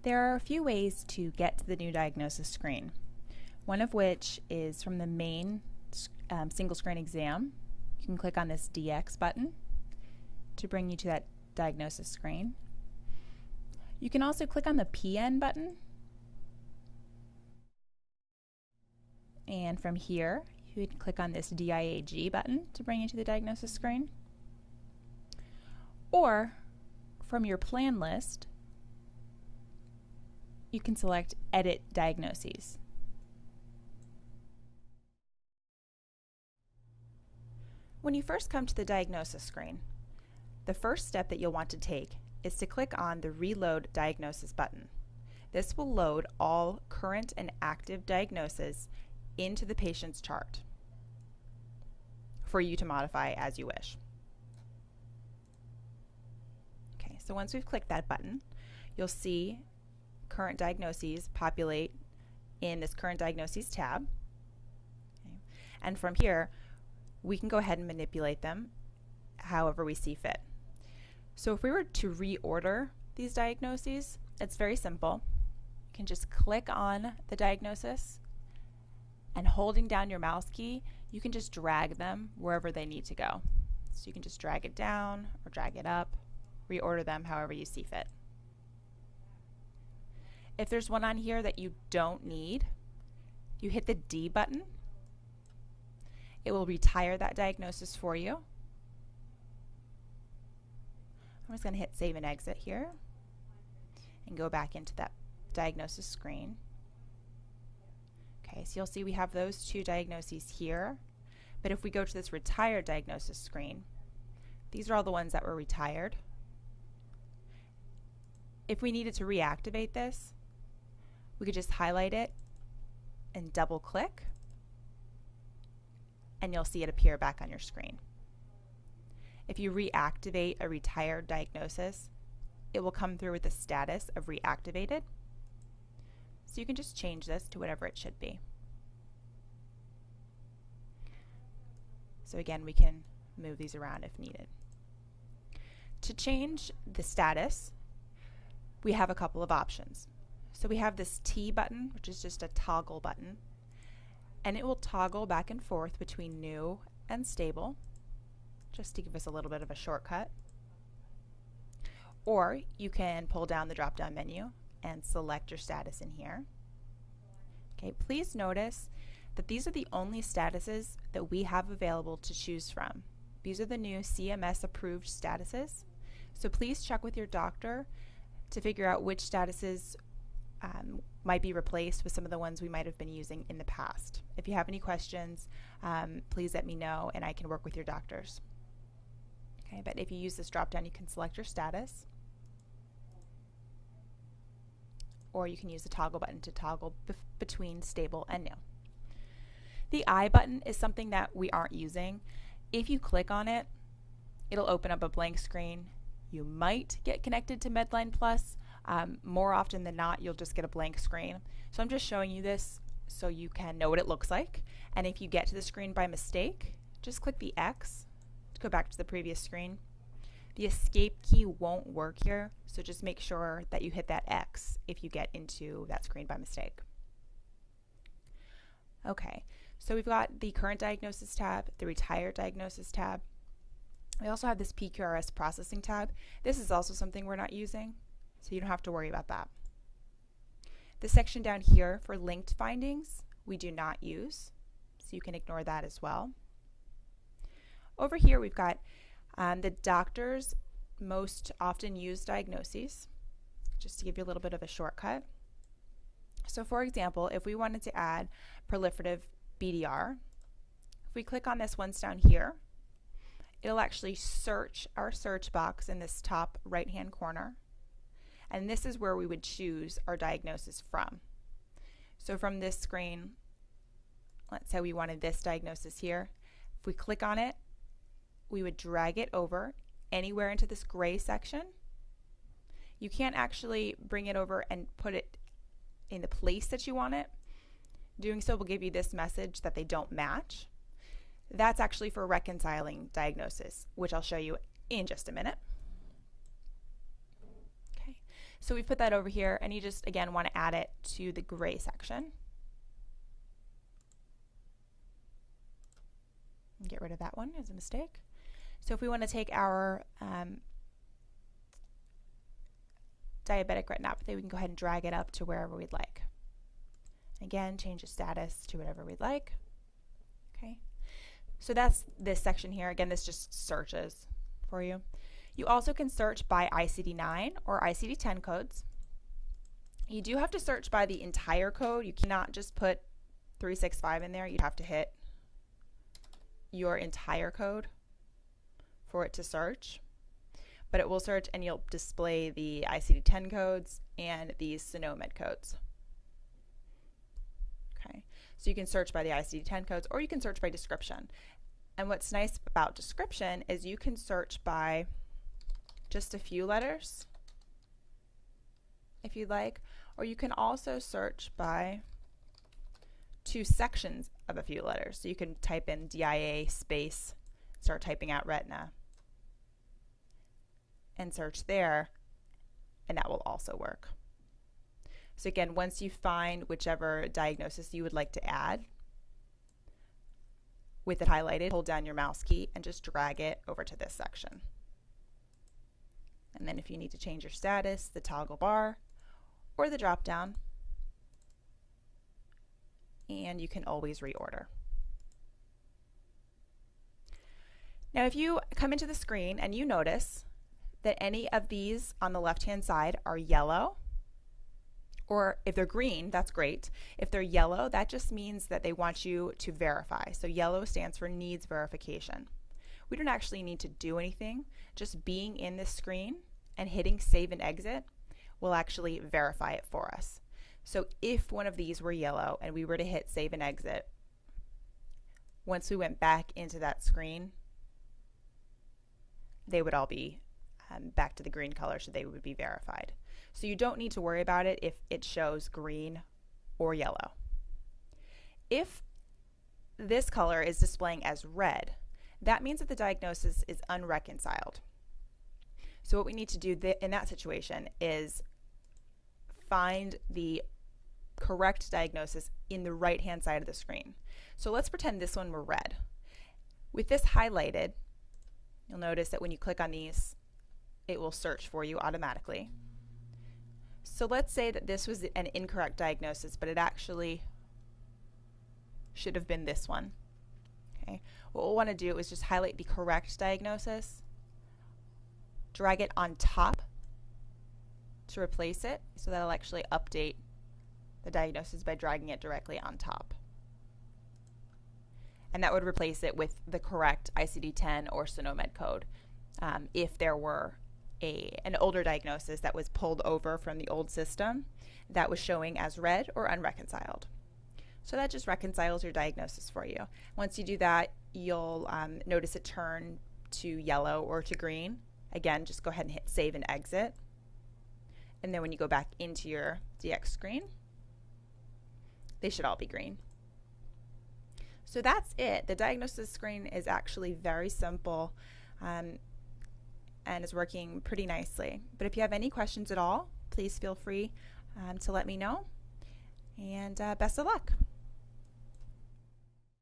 There are a few ways to get to the new diagnosis screen, one of which is from the main single screen exam. You can click on this DX button to bring you to that diagnosis screen. You can also click on the PN button, and from here you would click on this DIAG button to bring you to the diagnosis screen. Or from your plan list, you can select Edit Diagnoses. When you first come to the diagnosis screen, the first step that you'll want to take is to click on the Reload Diagnosis button. This will load all current and active diagnoses into the patient's chart for you to modify as you wish. Okay, so once we've clicked that button, you'll see current diagnoses populate in this Current Diagnoses tab. Okay. And from here, we can go ahead and manipulate them however we see fit. So if we were to reorder these diagnoses, it's very simple. You can just click on the diagnosis, and holding down your mouse key, you can just drag them wherever they need to go. So you can just drag it down or drag it up, reorder them however you see fit. If there's one on here that you don't need, you hit the D button. It will retire that diagnosis for you. I'm just going to hit Save and Exit here and go back into that diagnosis screen. Okay, so you'll see we have those two diagnoses here, but if we go to this Retire Diagnosis screen, these are all the ones that were retired. If we needed to reactivate this, we could just highlight it and double click, and you'll see it appear back on your screen. If you reactivate a retired diagnosis, it will come through with the status of reactivated. So you can just change this to whatever it should be. So again, we can move these around if needed. To change the status, we have a couple of options. So we have this T button, which is just a toggle button, and it will toggle back and forth between new and stable, just to give us a little bit of a shortcut. Or you can pull down the drop-down menu and select your status in here. Okay, please notice that these are the only statuses that we have available to choose from. These are the new CMS approved statuses. So please check with your doctor to figure out which statuses might be replaced with some of the ones we might have been using in the past. If you have any questions, please let me know and I can work with your doctors. Okay, but if you use this drop down, you can select your status, or you can use the toggle button to toggle between stable and new. The I button is something that we aren't using. If you click on it, it'll open up a blank screen. You might get connected to Medline Plus. More often than not, you'll just get a blank screen. So I'm just showing you this so you can know what it looks like. And if you get to the screen by mistake, just click the X to go back to the previous screen. The escape key won't work here, so just make sure that you hit that X if you get into that screen by mistake. Okay, so we've got the Current Diagnosis tab, the Retire Diagnosis tab. We also have this PQRS Processing tab. This is also something we're not using, so you don't have to worry about that. The section down here for linked findings, we do not use, so you can ignore that as well. Over here we've got the doctor's most often used diagnoses, just to give you a little bit of a shortcut. So for example, if we wanted to add proliferative BDR, if we click on this once down here, it'll actually search our search box in this top right-hand corner, and this is where we would choose our diagnosis from. So from this screen, let's say we wanted this diagnosis here. If we click on it, we would drag it over anywhere into this gray section. You can't actually bring it over and put it in the place that you want it. Doing so will give you this message that they don't match. That's actually for reconciling diagnosis, which I'll show you in just a minute. Okay. So we put that over here, and you just, again, want to add it to the gray section. Get rid of that one as a mistake. So if we want to take our diabetic retinopathy, we can go ahead and drag it up to wherever we'd like. Again, change the status to whatever we'd like. Okay. So that's this section here. Again, this just searches for you. You also can search by ICD-9 or ICD-10 codes. You do have to search by the entire code. You cannot just put 365 in there. You'd have to hit your entire code for it to search. But it will search, and you'll display the ICD-10 codes and these SNOMED codes. Okay, so you can search by the ICD-10 codes, or you can search by description. And what's nice about description is you can search by just a few letters, if you'd like, or you can also search by 2 sections of a few letters. So you can type in DIA space, start typing out retina, and search there, and that will also work. So again, once you find whichever diagnosis you would like to add, with it highlighted, hold down your mouse key and just drag it over to this section. And then if you need to change your status, the toggle bar or the drop down, and you can always reorder. Now if you come into the screen and you notice that any of these on the left-hand side are yellow, or if they're green, that's great. If they're yellow, that just means that they want you to verify. So yellow stands for needs verification. We don't actually need to do anything. Just being in this screen and hitting save and exit will actually verify it for us. So if one of these were yellow and we were to hit save and exit, once we went back into that screen, they would all be back to the green color, so they would be verified. So you don't need to worry about it if it shows green or yellow. If this color is displaying as red, that means that the diagnosis is unreconciled. So what we need to do in that situation is find the correct diagnosis in the right-hand side of the screen. So let's pretend this one were red. With this highlighted, you'll notice that when you click on these, it will search for you automatically. So let's say that this was an incorrect diagnosis, but it actually should have been this one. Okay. What we'll want to do is just highlight the correct diagnosis, drag it on top to replace it, so that'll actually update the diagnosis by dragging it directly on top. And that would replace it with the correct ICD-10 or SNOMED code if there were an older diagnosis that was pulled over from the old system that was showing as red or unreconciled. So that just reconciles your diagnosis for you. Once you do that, you'll notice it turn to yellow or to green. Again, just go ahead and hit save and exit. And then when you go back into your DX screen, they should all be green. So that's it. The diagnosis screen is actually very simple and is working pretty nicely. But if you have any questions at all, please feel free to let me know. And best of luck.